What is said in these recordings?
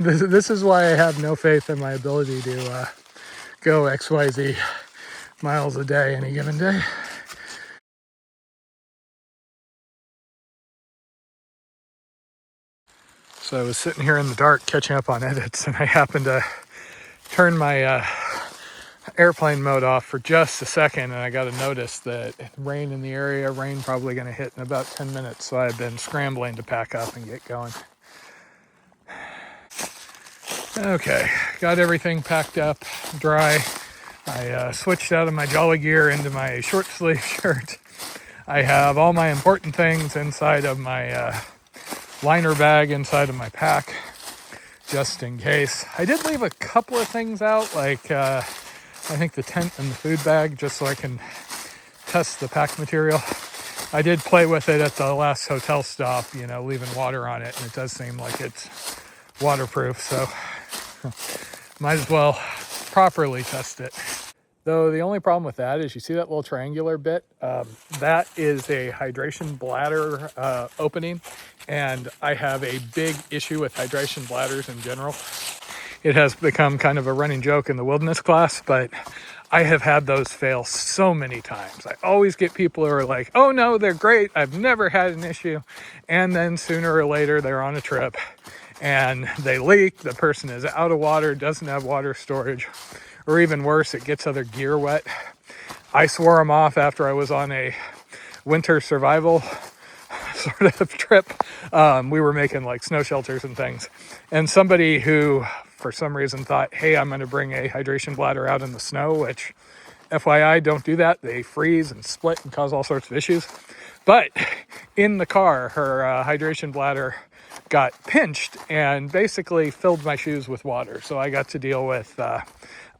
This is why I have no faith in my ability to go XYZ miles a day any given day. So I was sitting here in the dark catching up on edits, and I happened to turn my airplane mode off for just a second, and I got a notice that rain in the area, rain probably going to hit in about 10 minutes. So I've been scrambling to pack up and get going. Okay, got everything packed up, dry. I switched out of my Jolly Gear into my short sleeve shirt. I have all my important things inside of my liner bag inside of my pack, just in case. I did leave a couple of things out, like I think the tent and the food bag, just so I can test the pack material. I did play with it at the last hotel stop, leaving water on it, and it does seem like it's waterproof, so might as well properly test it. Though the only problem with that is, you see that little triangular bit? That is a hydration bladder opening, and I have a big issue with hydration bladders in general. It has become kind of a running joke in the wilderness class, but I have had those fail so many times. I always get people who are like, oh no, they're great, I've never had an issue. And then sooner or later they're on a trip and they leak, the person is out of water, doesn't have water storage, or even worse, it gets other gear wet. I swore them off after I was on a winter survival sort of trip. We were making like snow shelters and things. And somebody who, for some reason, thought, hey, I'm going to bring a hydration bladder out in the snow, which, FYI, don't do that. They freeze and split and cause all sorts of issues. But in the car, her hydration bladder got pinched and basically filled my shoes with water. So I got to deal with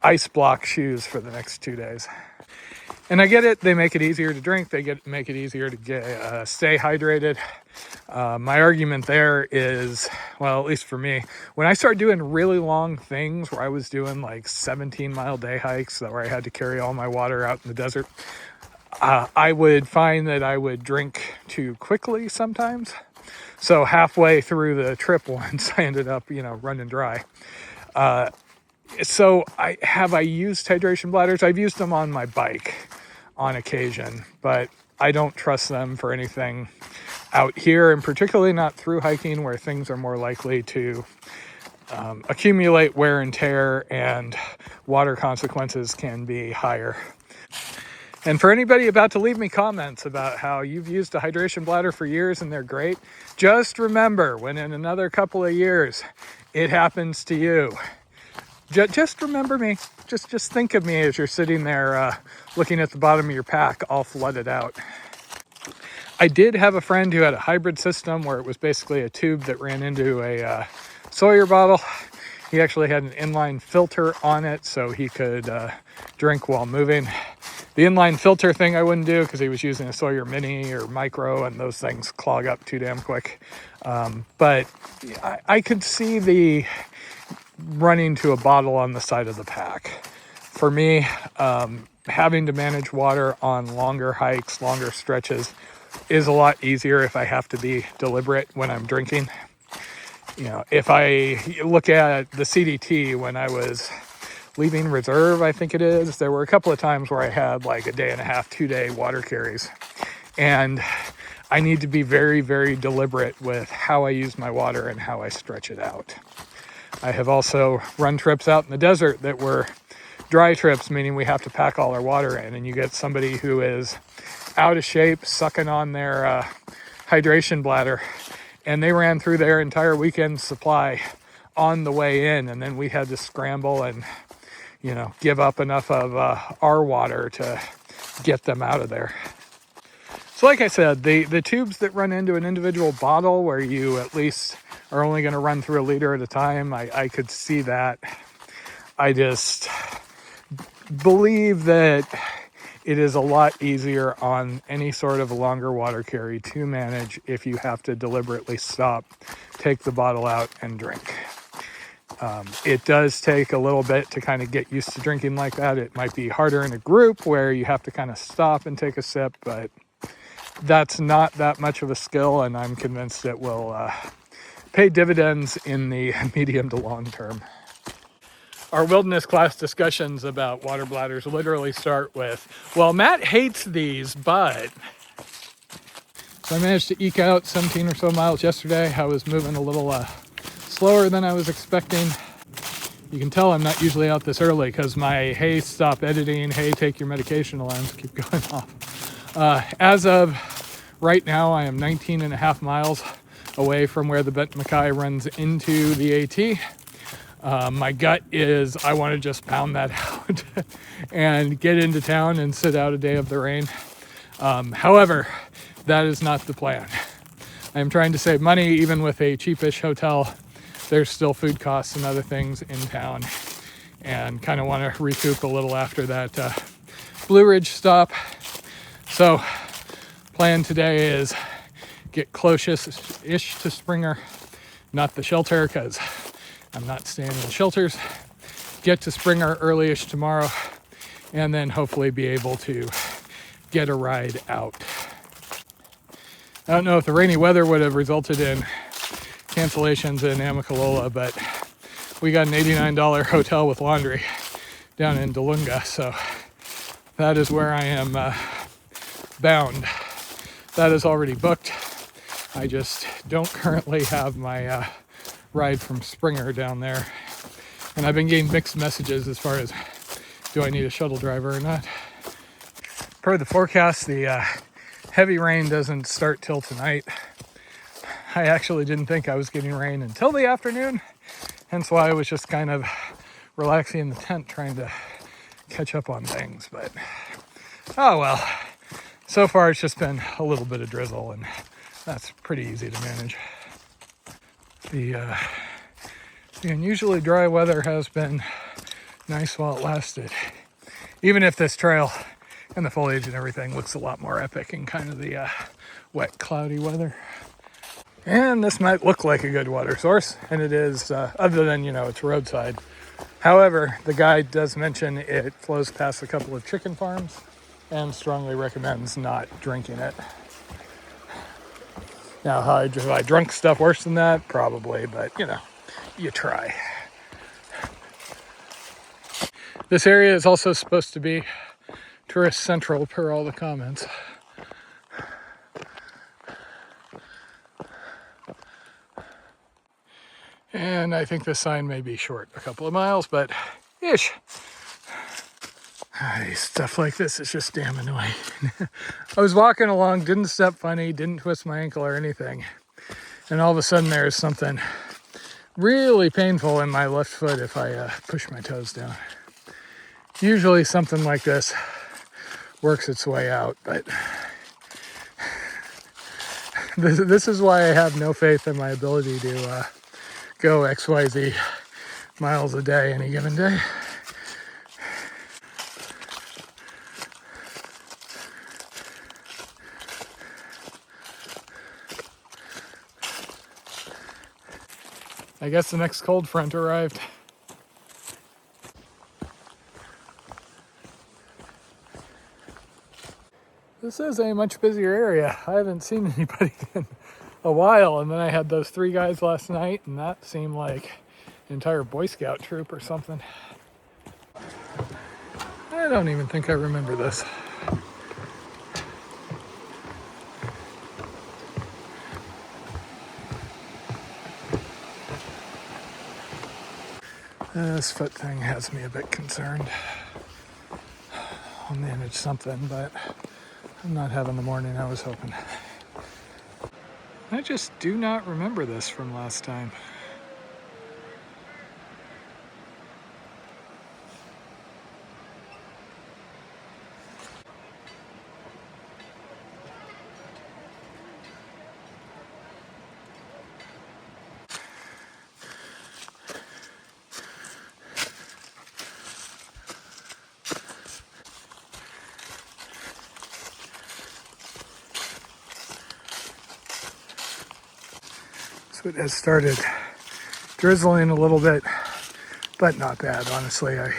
ice block shoes for the next 2 days. And I get it, they make it easier to drink, make it easier to stay hydrated. My argument there is, well, at least for me, when I started doing really long things where I was doing like 17-mile day hikes where I had to carry all my water out in the desert, I would find that I would drink too quickly sometimes. So halfway through the trip once, I ended up, running dry. So I used hydration bladders. I've used them on my bike on occasion, but I don't trust them for anything out here, and particularly not through hiking, where things are more likely to accumulate wear and tear, and water consequences can be higher. And for anybody about to leave me comments about how you've used a hydration bladder for years and they're great, just remember, when in another couple of years it happens to you, just remember me. Just think of me as you're sitting there looking at the bottom of your pack all flooded out. I did have a friend who had a hybrid system where it was basically a tube that ran into a Sawyer bottle. He actually had an inline filter on it so he could drink while moving. The inline filter thing I wouldn't do because he was using a Sawyer Mini or Micro, and those things clog up too damn quick. But I could see the running to a bottle on the side of the pack. For me, having to manage water on longer hikes, longer stretches, is a lot easier if I have to be deliberate when I'm drinking. If I look at the CDT when I was leaving reserve, I think it is, there were a couple of times where I had like a day and a half, 2-day water carries. And I need to be very, very deliberate with how I use my water and how I stretch it out. I have also run trips out in the desert that were dry trips, meaning we have to pack all our water in, and you get somebody who is out of shape, sucking on their hydration bladder, and they ran through their entire weekend supply on the way in, and then we had to scramble and, give up enough of our water to get them out of there. So like I said, the tubes that run into an individual bottle where you at least are only going to run through a liter at a time, I could see that. I just believe that it is a lot easier on any sort of longer water carry to manage if you have to deliberately stop, take the bottle out, and drink. It does take a little bit to kind of get used to drinking like that. It might be harder in a group where you have to kind of stop and take a sip, but that's not that much of a skill, and I'm convinced it will pay dividends in the medium to long term. Our wilderness class discussions about water bladders literally start with, well, Matt hates these, but... So I managed to eke out 17 or so miles yesterday. I was moving a little slower than I was expecting. You can tell I'm not usually out this early because my hey, stop editing, hey, take your medication alarms keep going off. As of right now, I am 19 and a half miles away from where the Benton MacKaye runs into the AT. My gut is I want to just pound that out and get into town and sit out a day of the rain. However, that is not the plan. I'm trying to save money even with a cheapish hotel. There's still food costs and other things in town, and kind of want to recoup a little after that Blue Ridge stop. So plan today is get close-ish to Springer, not the shelter because I'm not staying in the shelters. Get to Springer early-ish tomorrow, and then hopefully be able to get a ride out. I don't know if the rainy weather would have resulted in cancellations in Amicalola, but we got an $89 hotel with laundry down in Delunga, so that is where I am bound. That is already booked. I just don't currently have my ride from Springer down there, and I've been getting mixed messages as far as do I need a shuttle driver or not. Per the forecast, the heavy rain doesn't start till tonight. I actually didn't think I was getting rain until the afternoon, hence why I was just kind of relaxing in the tent trying to catch up on things. But oh well, so far it's just been a little bit of drizzle, and that's pretty easy to manage. The unusually dry weather has been nice while it lasted, even if this trail and the foliage and everything looks a lot more epic in kind of the wet, cloudy weather. And this might look like a good water source, and it is, other than, it's roadside. However, the guide does mention it flows past a couple of chicken farms and strongly recommends not drinking it. Now, have I drunk stuff worse than that? Probably, but, you try. This area is also supposed to be tourist central per all the comments. And I think this sign may be short a couple of miles, but ish. Stuff like this is just damn annoying. I was walking along, didn't step funny, didn't twist my ankle or anything. And all of a sudden there's something really painful in my left foot if I push my toes down. Usually something like this works its way out, but this is why I have no faith in my ability to go XYZ miles a day any given day. I guess the next cold front arrived. This is a much busier area. I haven't seen anybody in a while, and then I had those 3 guys last night, and that seemed like an entire Boy Scout troop or something. I don't even think I remember this. This foot thing has me a bit concerned. I'll manage something, but I'm not having the morning I was hoping. I just do not remember this from last time. So it has started drizzling a little bit, but not bad, honestly. I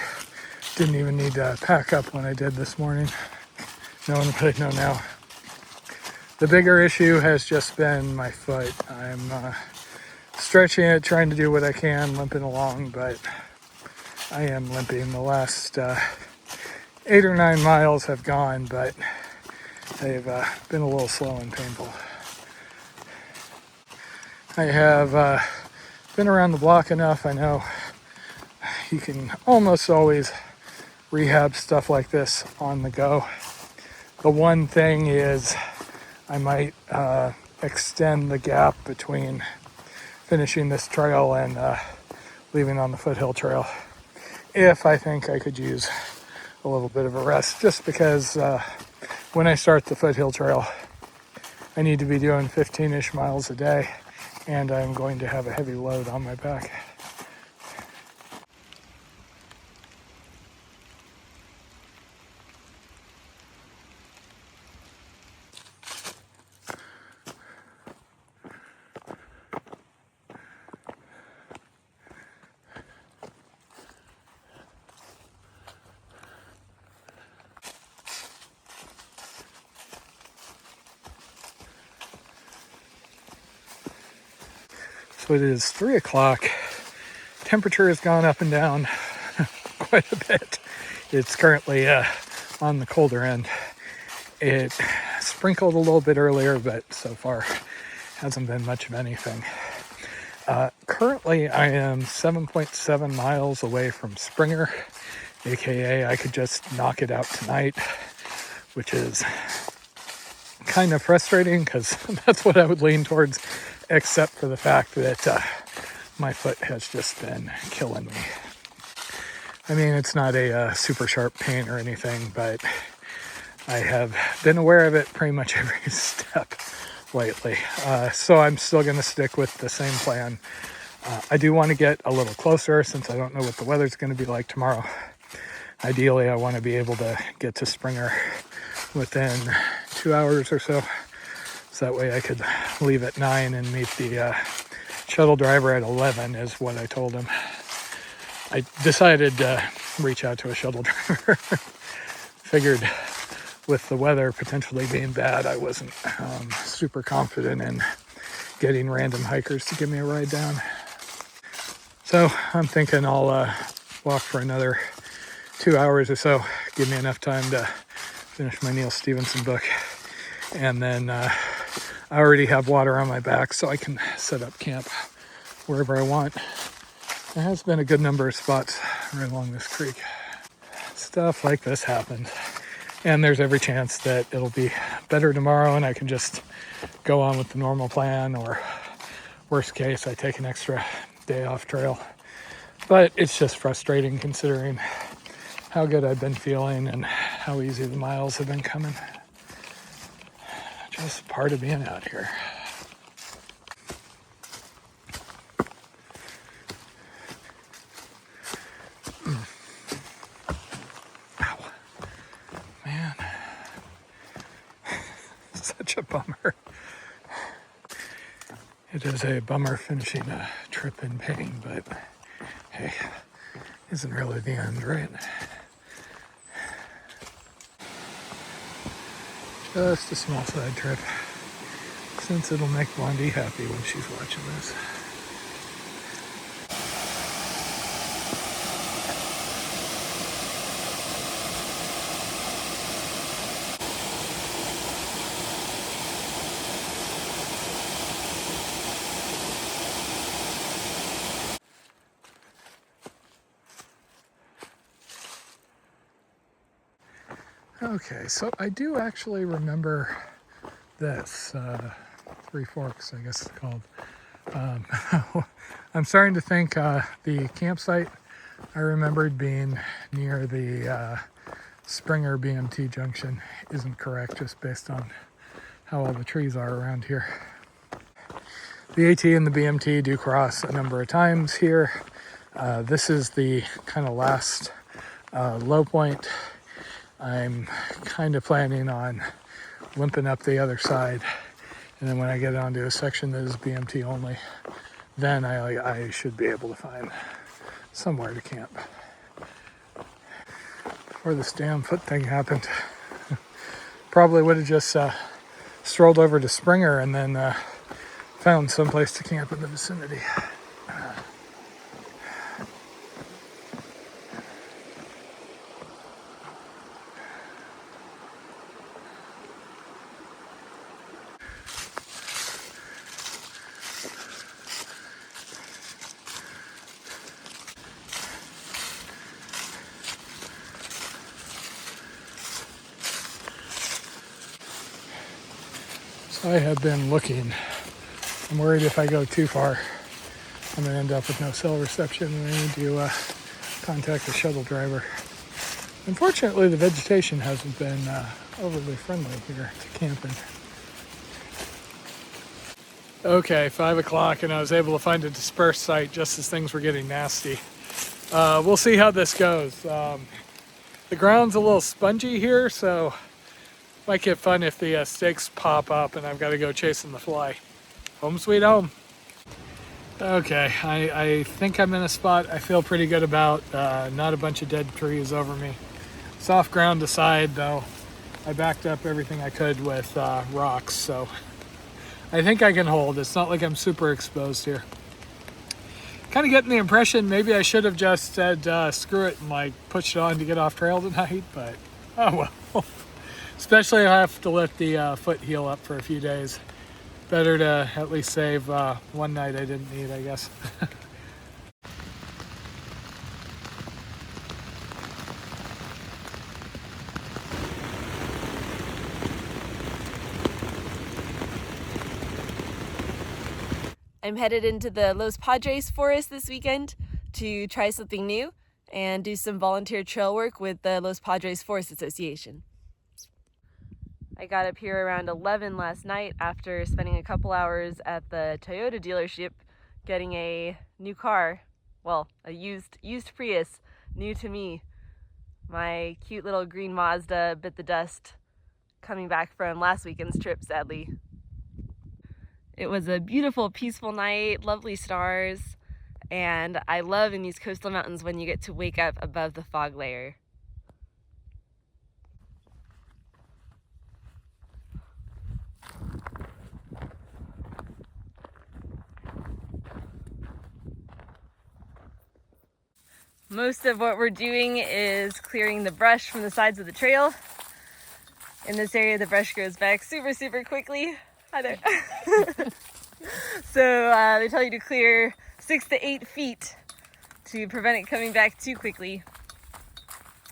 didn't even need to pack up when I did this morning. Knowing what I know now. The bigger issue has just been my foot. I'm stretching it, trying to do what I can, limping along, but I am limping. The last 8 or 9 miles have gone, but they've been a little slow and painful. I have been around the block enough. I know you can almost always rehab stuff like this on the go. The one thing is I might extend the gap between finishing this trail and leaving on the foothill trail if I think I could use a little bit of a rest, just because when I start the foothill trail I need to be doing 15-ish miles a day, and I'm going to have a heavy load on my back. So it is 3 o'clock. Temperature has gone up and down quite a bit. It's currently on the colder end. It sprinkled a little bit earlier, but so far hasn't been much of anything. Currently, I am 7.7 miles away from Springer, aka I could just knock it out tonight, which is kind of frustrating because that's what I would lean towards, except for the fact that my foot has just been killing me. I mean, it's not a super sharp pain or anything, but I have been aware of it pretty much every step lately. So I'm still going to stick with the same plan. I do want to get a little closer since I don't know what the weather's going to be like tomorrow. Ideally, I want to be able to get to Springer within 2 hours or so. So that way I could leave at 9 and meet the shuttle driver at 11 is what I told him. I decided to reach out to a shuttle driver. Figured with the weather potentially being bad, I wasn't super confident in getting random hikers to give me a ride down. So I'm thinking I'll walk for another 2 hours or so. Give me enough time to finish my Neil Stevenson book. And then I already have water on my back, so I can set up camp wherever I want. There has been a good number of spots right along this creek. Stuff like this happens. And there's every chance that it'll be better tomorrow and I can just go on with the normal plan, or worst case, I take an extra day off trail. But it's just frustrating considering how good I've been feeling and how easy the miles have been coming. Just part of being out here. Ow. Man. Such a bummer. It is a bummer finishing a trip in pain, but hey, isn't really the end, right? Just a small side trip, since it'll make Blondie happy when she's watching this. Okay, so I do actually remember this, Three Forks, I guess it's called. I'm starting to think the campsite I remembered being near the Springer BMT junction isn't correct, just based on how all the trees are around here. The AT and the BMT do cross a number of times here. This is the kind of last low point. I'm kind of planning on limping up the other side, and then when I get onto a section that is BMT only, then I should be able to find somewhere to camp. Before this damn foot thing happened, probably would have just strolled over to Springer and then found someplace to camp in the vicinity. So I have been looking. I'm worried if I go too far, I'm going to end up with no cell reception and I need to contact the shuttle driver. Unfortunately, the vegetation hasn't been overly friendly here to camping. Okay, 5 o'clock, and I was able to find a dispersed site just as things were getting nasty. We'll see how this goes. The ground's a little spongy here, so might get fun if the stakes pop up and I've got to go chasing the fly. Home sweet home. Okay, I think I'm in a spot I feel pretty good about. Not a bunch of dead trees over me. Soft ground aside, though, I backed up everything I could with rocks, so I think I can hold. It's not like I'm super exposed here. Kind of getting the impression maybe I should have just said screw it and like pushed it on to get off trail tonight, but oh well. Especially if I have to let the foot heal up for a few days. Better to at least save one night I didn't need, I guess. I'm headed into the Los Padres forest this weekend to try something new and do some volunteer trail work with the Los Padres Forest Association. I got up here around 11 last night after spending a couple hours at the Toyota dealership getting a new car. Well, a used Prius, new to me. My cute little green Mazda bit the dust coming back from last weekend's trip, sadly. It was a beautiful, peaceful night, lovely stars, and I love in these coastal mountains when you get to wake up above the fog layer. Most of what we're doing is clearing the brush from the sides of the trail. In this area, the brush grows back super quickly. So they tell you to clear 6 to 8 feet to prevent it coming back too quickly.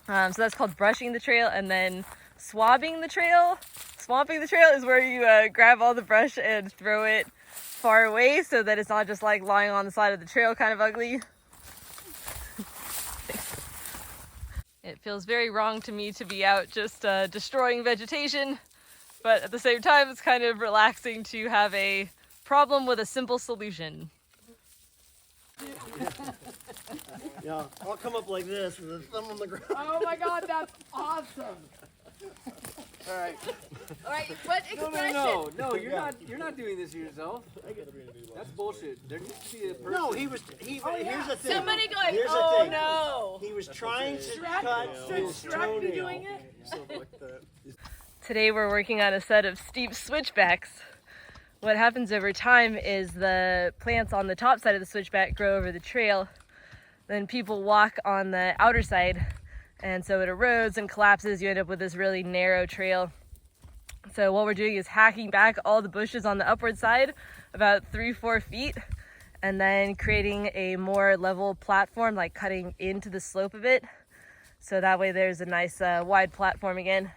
So that's called brushing the trail, and then swabbing the trail. Swamping the trail is where you grab all the brush and throw it far away so that it's not just like lying on the side of the trail kind of ugly. It feels very wrong to me to be out just destroying vegetation, but at the same time it's kind of relaxing to have a problem with a simple solution. Yeah, I'll come up like this with a thumb on the ground. Oh my god, that's awesome! Alright. Alright, what expression? No, you're not doing this to yourself. That's bullshit. There needs to be a person. No, here's the thing. Somebody going, Here's the oh thing. no! He was trying to Shrek? cut Should his Shrek be toenail. doing it? Today we're working on a set of steep switchbacks. What happens over time is the plants on the top side of the switchback grow over the trail. Then people walk on the outer side, and so it erodes and collapses. You end up with this really narrow trail. So what we're doing is hacking back all the bushes on the upward side about 3-4 feet, and then creating a more level platform, like cutting into the slope of it. So that way there's a nice wide platform again.